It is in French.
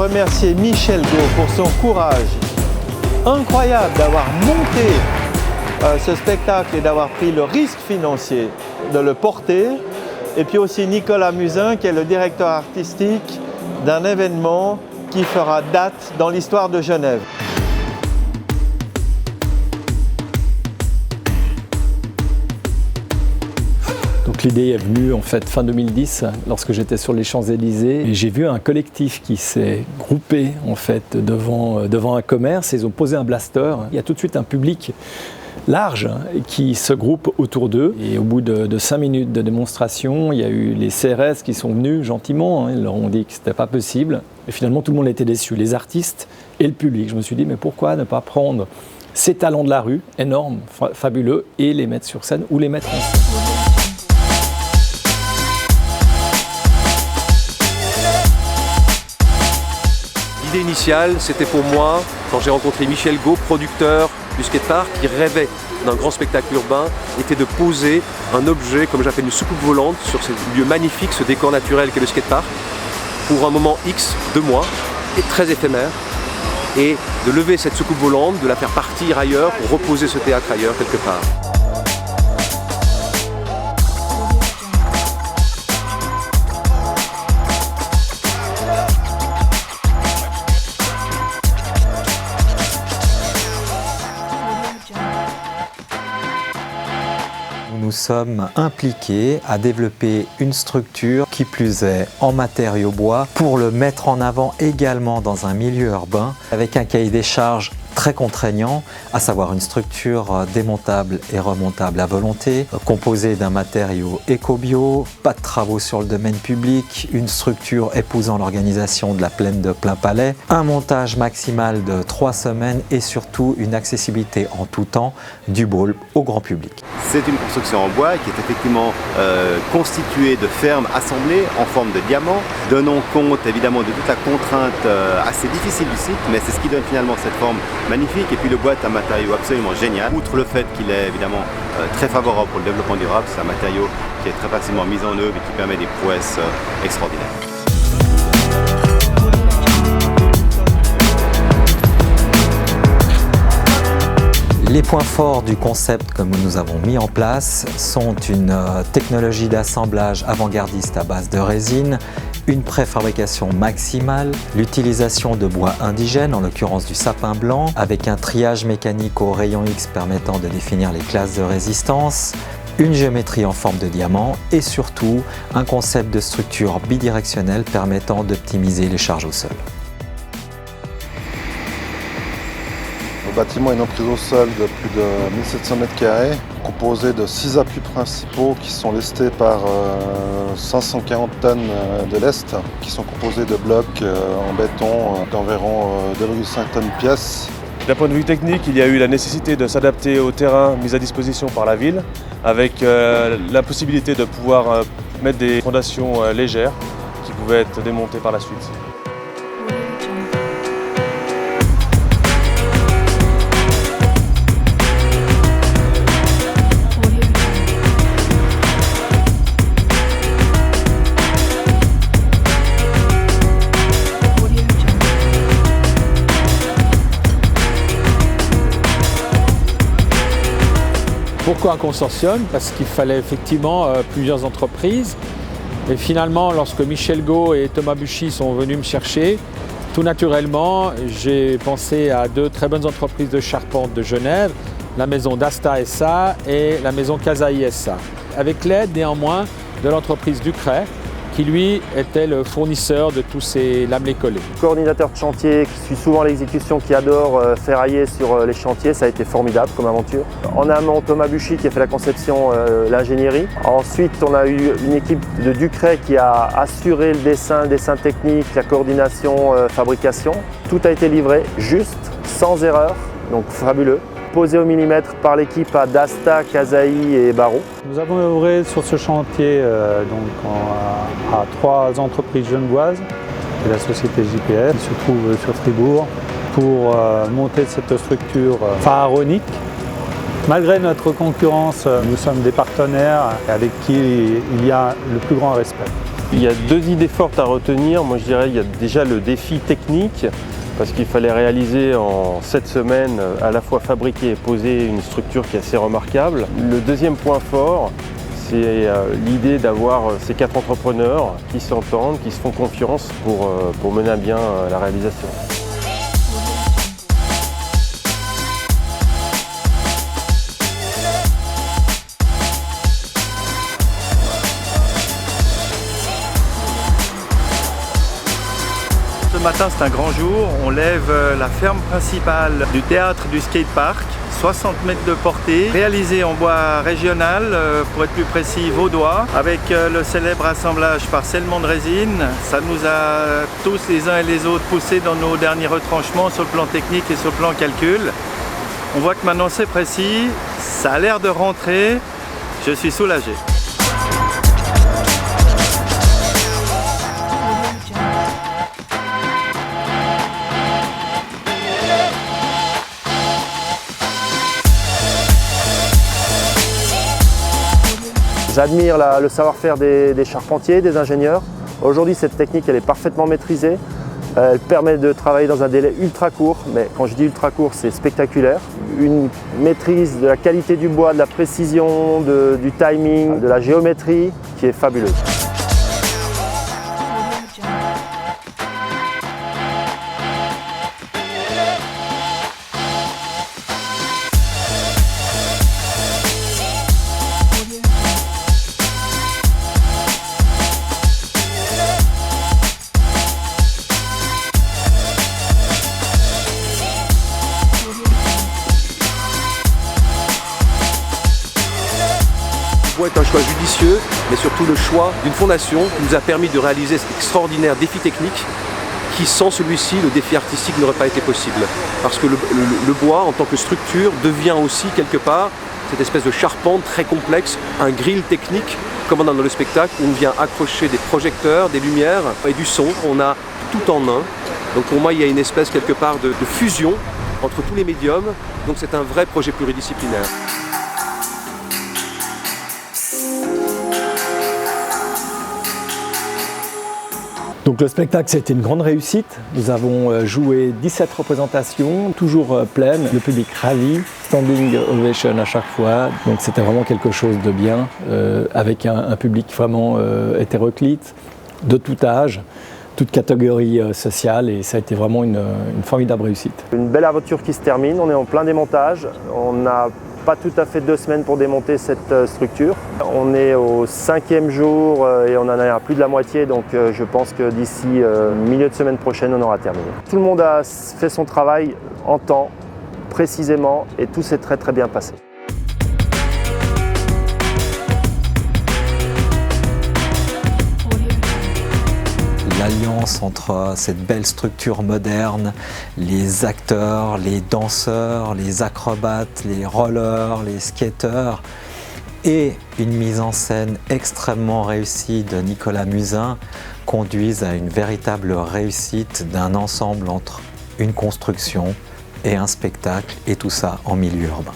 remercier Michel Gault pour son courage incroyable d'avoir monté ce spectacle et d'avoir pris le risque financier de le porter. Et puis aussi Nicolas Musin, qui est le directeur artistique d'un événement qui fera date dans l'histoire de Genève. Donc l'idée est venue en fait fin 2010 lorsque j'étais sur les Champs-Élysées et j'ai vu un collectif qui s'est groupé en fait devant un commerce et ils ont posé un blaster. Il y a tout de suite un public large qui se groupe autour d'eux et au bout de 5 minutes de démonstration, il y a eu les CRS qui sont venus gentiment, ils leur ont dit que c'était pas possible et finalement tout le monde était déçu, les artistes et le public. Je me suis dit mais pourquoi ne pas prendre ces talents de la rue, énormes, fabuleux, et les mettre sur scène ou les mettre en scène. L'idée initiale, c'était pour moi, quand j'ai rencontré Michel Gault, producteur du skatepark, qui rêvait d'un grand spectacle urbain, était de poser un objet, comme j'appelle une soucoupe volante, sur ce lieu magnifique, ce décor naturel qu'est le skatepark, pour un moment X, 2 mois, et très éphémère, et de lever cette soucoupe volante, de la faire partir ailleurs, pour reposer ce théâtre ailleurs, quelque part. Nous sommes impliqués à développer une structure, qui plus est en matériaux bois, pour le mettre en avant également dans un milieu urbain, avec un cahier des charges très contraignant, à savoir une structure démontable et remontable à volonté, composée d'un matériau éco-bio, pas de travaux sur le domaine public, une structure épousant l'organisation de la plaine de Plainpalais, un montage maximal de 3 semaines et surtout une accessibilité en tout temps du bowl au grand public. C'est une construction en bois qui est effectivement constituée de fermes assemblées en forme de diamant, donnant compte évidemment de toute la contrainte assez difficile du site, mais c'est ce qui donne finalement cette forme magnifique. Et puis le bois est un matériau absolument génial. Outre le fait qu'il est évidemment très favorable pour le développement durable, c'est un matériau qui est très facilement mis en œuvre et qui permet des prouesses extraordinaires. Les points forts du concept que nous avons mis en place sont une technologie d'assemblage avant-gardiste à base de résine, une préfabrication maximale, l'utilisation de bois indigènes, en l'occurrence du sapin blanc, avec un triage mécanique au rayon X permettant de définir les classes de résistance, une géométrie en forme de diamant et surtout un concept de structure bidirectionnelle permettant d'optimiser les charges au sol. Le bâtiment a une emprise au sol de plus de 1700 m², composé de 6 appuis principaux qui sont lestés par 540 tonnes de lest, qui sont composés de blocs en béton d'environ 2,5 tonnes pièce. D'un point de vue technique, il y a eu la nécessité de s'adapter au terrain mis à disposition par la ville, avec la possibilité de pouvoir mettre des fondations légères qui pouvaient être démontées par la suite. Pourquoi un consortium? Parce qu'il fallait effectivement plusieurs entreprises. Et finalement, lorsque Michel Gault et Thomas Buchy sont venus me chercher, tout naturellement, j'ai pensé à 2 très bonnes entreprises de charpente de Genève, la maison d'Asta SA et la maison Casaï SA, avec l'aide néanmoins de l'entreprise Ducret, qui lui était le fournisseur de tous ces lamelés collés. Coordinateur de chantier qui suit souvent l'exécution, qui adore ferrailler sur les chantiers, ça a été formidable comme aventure. En amont, Thomas Buchy qui a fait la conception, l'ingénierie. Ensuite, on a eu une équipe de Ducret qui a assuré le dessin technique, la coordination, fabrication. Tout a été livré juste, sans erreur, donc fabuleux. Posé au millimètre par l'équipe d'Asta, Casaï et Barreau. Nous avons œuvré sur ce chantier à 3 entreprises genevoises et la société JPF qui se trouve sur Fribourg pour monter cette structure pharaonique. Malgré notre concurrence, nous sommes des partenaires avec qui il y a le plus grand respect. Il y a deux idées fortes à retenir. Moi je dirais qu'il y a déjà le défi technique, parce qu'il fallait réaliser en 7 semaines, à la fois fabriquer et poser une structure qui est assez remarquable. Le deuxième point fort, c'est l'idée d'avoir ces 4 entrepreneurs qui s'entendent, qui se font confiance pour mener à bien la réalisation. Ce matin, c'est un grand jour. On lève la ferme principale du théâtre du skatepark, 60 mètres de portée, réalisée en bois régional, pour être plus précis vaudois, avec le célèbre assemblage par scellement de résine. Ça nous a tous les uns et les autres poussés dans nos derniers retranchements sur le plan technique et sur le plan calcul. On voit que maintenant c'est précis, ça a l'air de rentrer, je suis soulagé. J'admire le savoir-faire des charpentiers, des ingénieurs. Aujourd'hui, cette technique elle est parfaitement maîtrisée. Elle permet de travailler dans un délai ultra court, mais quand je dis ultra court, c'est spectaculaire. Une maîtrise de la qualité du bois, de la précision, du timing, de la géométrie qui est fabuleuse. Est un choix judicieux, mais surtout le choix d'une fondation qui nous a permis de réaliser cet extraordinaire défi technique qui, sans celui-ci, le défi artistique n'aurait pas été possible. Parce que le bois, en tant que structure, devient aussi quelque part cette espèce de charpente très complexe, un grill technique, comme on a dans le spectacle, où on vient accrocher des projecteurs, des lumières et du son. On a tout en un. Donc pour moi, il y a une espèce quelque part de fusion entre tous les médiums. Donc c'est un vrai projet pluridisciplinaire. Donc le spectacle, ça a été une grande réussite. Nous avons joué 17 représentations, toujours pleines, le public ravi, standing ovation à chaque fois. Donc c'était vraiment quelque chose de bien, avec un public vraiment hétéroclite, de tout âge, toute catégorie sociale, et ça a été vraiment une formidable réussite. Une belle aventure qui se termine, on est en plein démontage. On n'a pas tout à fait 2 semaines pour démonter cette structure. On est au 5e jour et on en est à plus de la moitié, donc je pense que d'ici milieu de semaine prochaine, on aura terminé. Tout le monde a fait son travail en temps, précisément, et tout s'est très très bien passé. L'alliance entre cette belle structure moderne, les acteurs, les danseurs, les acrobates, les rollers, les skateurs, et une mise en scène extrêmement réussie de Nicolas Musin conduisent à une véritable réussite d'un ensemble entre une construction et un spectacle, et tout ça en milieu urbain.